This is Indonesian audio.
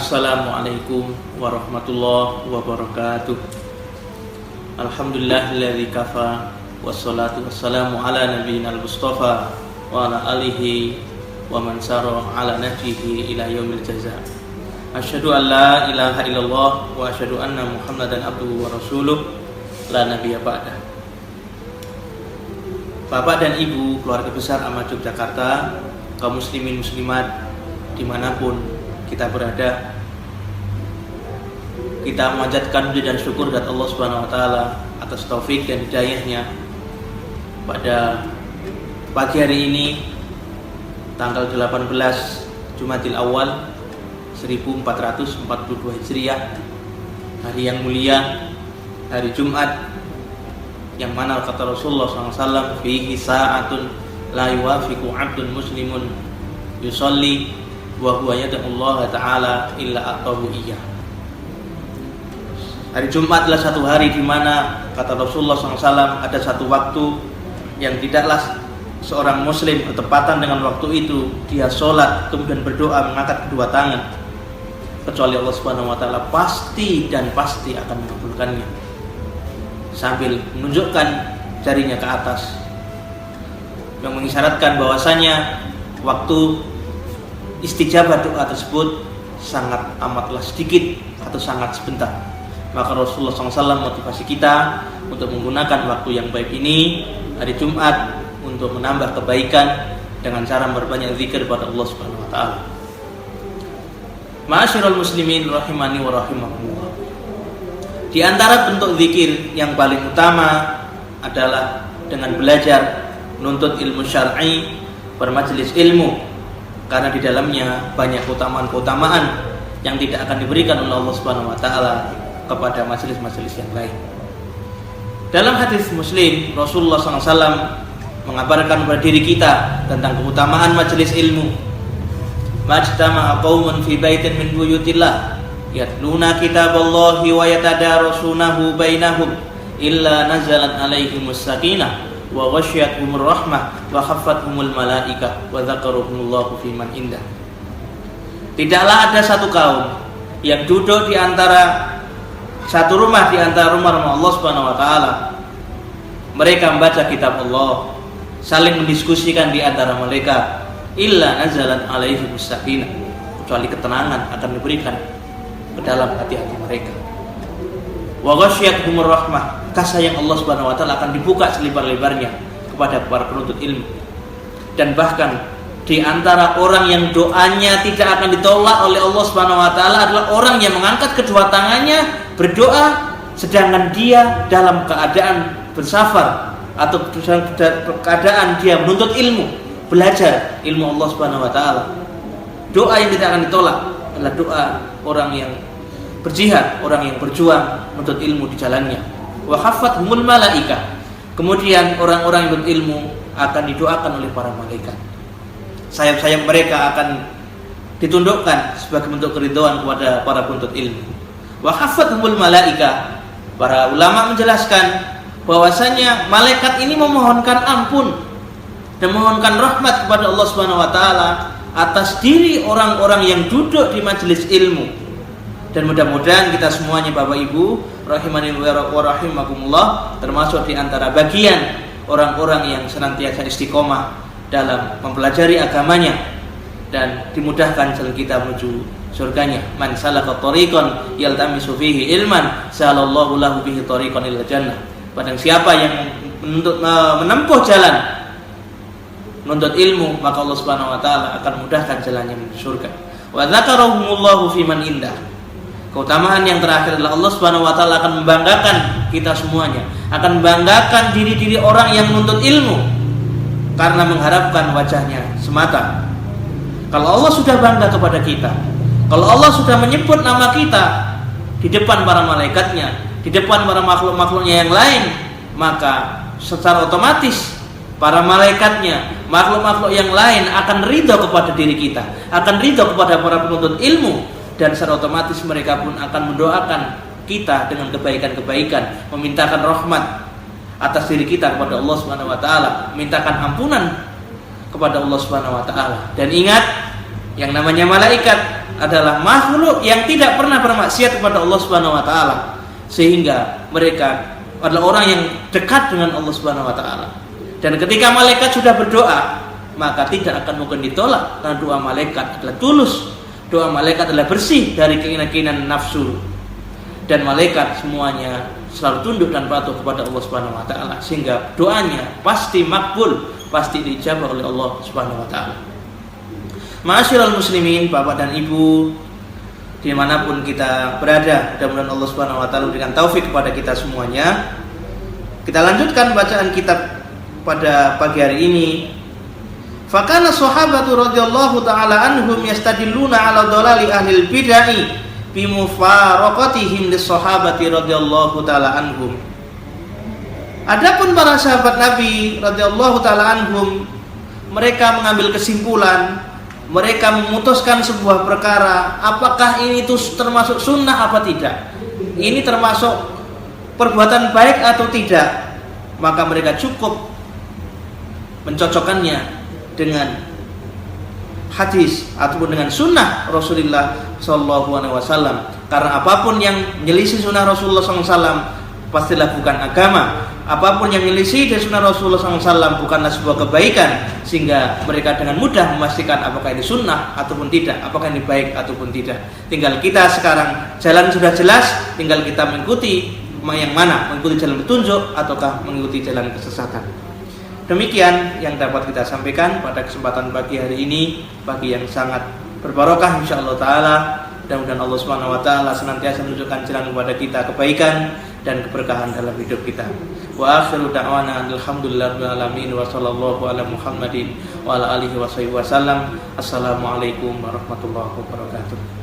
Assalamualaikum warahmatullahi wabarakatuh. Alhamdulillahilladzi kafa, wassalatu wassalamu ala nabiyyina al-mustafa wa ala alihi wa man sara ala nahjihi ila yaumil jazaa. Asyhadu an la ilaha illallah wa asyhadu anna Muhammadan abduhu wa rasuluh la nabiyya ba'dah. Bapak dan Ibu keluarga besar Ahmad Yogyakarta, kaum muslimin muslimat dimanapun kita berada, kita memanjatkan puji dan syukur kepada Allah Subhanahu wa taala atas taufik dan hidayahnya pada pagi hari ini tanggal 18 Jumadil Awal 1442 Hijriah, hari yang mulia, hari Jumat, yang mana kata Rasulullah SAW, fihi sa'atun la yuwafiqu 'abdun muslimun yusalli wa huwa yad'u Allah ta'ala illa atahu iyyah. Hari Jumat adalah satu hari di mana kata Rasulullah SAW ada satu waktu yang tidaklah seorang muslim bertepatan dengan waktu itu dia sholat kemudian berdoa mengangkat kedua tangan kecuali Allah Subhanahu wa taala pasti dan pasti akan mengabulkannya, sambil menunjukkan jarinya ke atas yang mengisyaratkan bahwasanya waktu istijabah doa tersebut sangat amatlah sedikit atau sangat sebentar. Maka Rasulullah SAW motivasi kita untuk menggunakan waktu yang baik ini, hari Jumat, untuk menambah kebaikan dengan cara berbanyak zikir kepada Allah Subhanahu wa taala. Ma'asyiral muslimin rahimani wa rahimakumullah. Di antara bentuk zikir yang paling utama adalah dengan belajar menuntut ilmu syar'i, bermajelis ilmu, karena di dalamnya banyak keutamaan-keutamaan yang tidak akan diberikan oleh Allah Subhanahu wa taala kepada majelis-majelis yang lain. Dalam hadis Muslim, Rasulullah SAW mengabarkan kepada diri kita tentang keutamaan majelis ilmu. Majtama'a qaumun fi baitin min buyutillah yatluna kitaballahi wa yatadarasunahu bainahum illa nazalat alaihimus sakinah wa ghasyiyatuhumur rahmah wa khaffathumul malaikah wa dzakaruhumullahu fi man indah. Tidaklah ada satu kaum yang duduk di antara satu rumah di antara rumah-rumah Allah Subhanahu wa taala. Mereka membaca kitab Allah, saling mendiskusikan di antara mereka, illa nazalat alaihimus sakinah, kecuali ketenangan akan diberikan ke dalam hati-hati mereka. Wa ghasyiyatuhumur rahmah, kasih sayang Allah Subhanahu wa taala akan dibuka selebar-lebarnya kepada para penuntut ilmu. Dan bahkan di antara orang yang doanya tidak akan ditolak oleh Allah Subhanahu wa taala adalah orang yang mengangkat kedua tangannya berdoa sedangkan dia dalam keadaan bersafar atau dalam keadaan dia menuntut ilmu, belajar ilmu Allah Subhanahu wa taala. Doa yang tidak akan ditolak adalah doa orang yang berjihad, orang yang berjuang menuntut ilmu di jalannya. Wa khaffathumul malaikah. Kemudian orang-orang yang berilmu akan didoakan oleh para malaikat. Sayap-sayap mereka akan ditundukkan sebagai bentuk keridhaan kepada para penuntut ilmu. Wa khaffathumul malaikah. Para ulama menjelaskan bahwasanya malaikat ini memohonkan ampun dan memohonkan rahmat kepada Allah Subhanahu wa taala atas diri orang-orang yang duduk di majelis ilmu. Dan mudah-mudahan kita semuanya Bapak Ibu rahimani wa rahimakumullah termasuk di antara bagian orang-orang yang senantiasa istiqomah dalam mempelajari agamanya dan dimudahkan jalan kita menuju surganya. Man salaka tariqan yaltamisu fihi ilman salallahu lahu bihi tariqan ilal jannah. Barang siapa yang menempuh jalan menuntut ilmu, maka Allah Subhanahu wa taala akan mudahkan jalannya menuju surga. Wa dzakarahumullahu fi man indah. Keutamaan yang terakhir adalah Allah Subhanahu wa taala akan membanggakan kita semuanya, akan membanggakan diri-diri orang yang menuntut ilmu karena mengharapkan wajahnya semata. Kalau Allah sudah bangga kepada kita, kalau Allah sudah menyebut nama kita di depan para malaikatnya, di depan para makhluk-makhluknya yang lain, maka secara otomatis para malaikatnya, makhluk-makhluk yang lain akan ridho kepada diri kita, akan ridho kepada para penuntut ilmu. Dan secara otomatis mereka pun akan mendoakan kita dengan kebaikan-kebaikan, memintakan rahmat atas diri kita kepada Allah Subhanahu wa taala, memintakan ampunan kepada Allah Subhanahu wa taala. Dan ingat, Yang namanya malaikat adalah makhluk yang tidak pernah bermaksiat kepada Allah Subhanahu wa taala, sehingga mereka adalah orang yang dekat dengan Allah Subhanahu wa taala. Dan ketika malaikat sudah berdoa, maka tidak akan mungkin ditolak, karena doa malaikat adalah tulus. Doa malaikat adalah bersih dari keinginan nafsu. Dan malaikat semuanya selalu tunduk dan patuh kepada Allah Subhanahu wa taala, sehingga doanya pasti makbul, pasti dijabah oleh Allah Subhanahu wa taala. Ma'asyiral muslimin, Bapak dan Ibu, dimanapun kita berada, mudah-mudahan Allah Subhanahu wa taala memberikan taufik kepada kita semuanya. Kita lanjutkan bacaan kitab pada pagi hari ini. Fakana sahabatu radhiyallahu taala anhum yastadilluna ala dhalali ahlil bid'ah bi mufaraqatihim lis sahabati radhiyallahu taala anhum. Adapun para sahabat Nabi radhiyallahu taala anhum, mereka mengambil kesimpulan, mereka memutuskan sebuah perkara, apakah ini itu termasuk sunnah apa tidak, ini termasuk perbuatan baik atau tidak, maka mereka cukup mencocokkannya dengan hadis ataupun dengan sunnah Rasulullah SAW. Karena apapun yang menyelisih sunnah Rasulullah SAW pastilah bukan agama. Apapun yang menyelisih dari sunnah Rasulullah SAW bukanlah sebuah kebaikan, sehingga mereka dengan mudah memastikan apakah ini sunnah ataupun tidak, apakah ini baik ataupun tidak. Tinggal kita sekarang, jalan sudah jelas, tinggal kita mengikuti yang mana, mengikuti jalan petunjuk ataukah mengikuti jalan kesesatan. Demikian yang dapat kita sampaikan pada kesempatan pagi hari ini, pagi yang sangat berbarokah insyaallah taala. Mudah-mudahan Allah Subhanahu wa taala senantiasa menunjukkan jalan kepada kita kebaikan dan keberkahan dalam hidup kita. Wa akhiru da'wana alhamdulillahirabbil alamin wa sallallahu ala Muhammadin wa ala alihi wasallam. Assalamualaikum warahmatullahi wabarakatuh.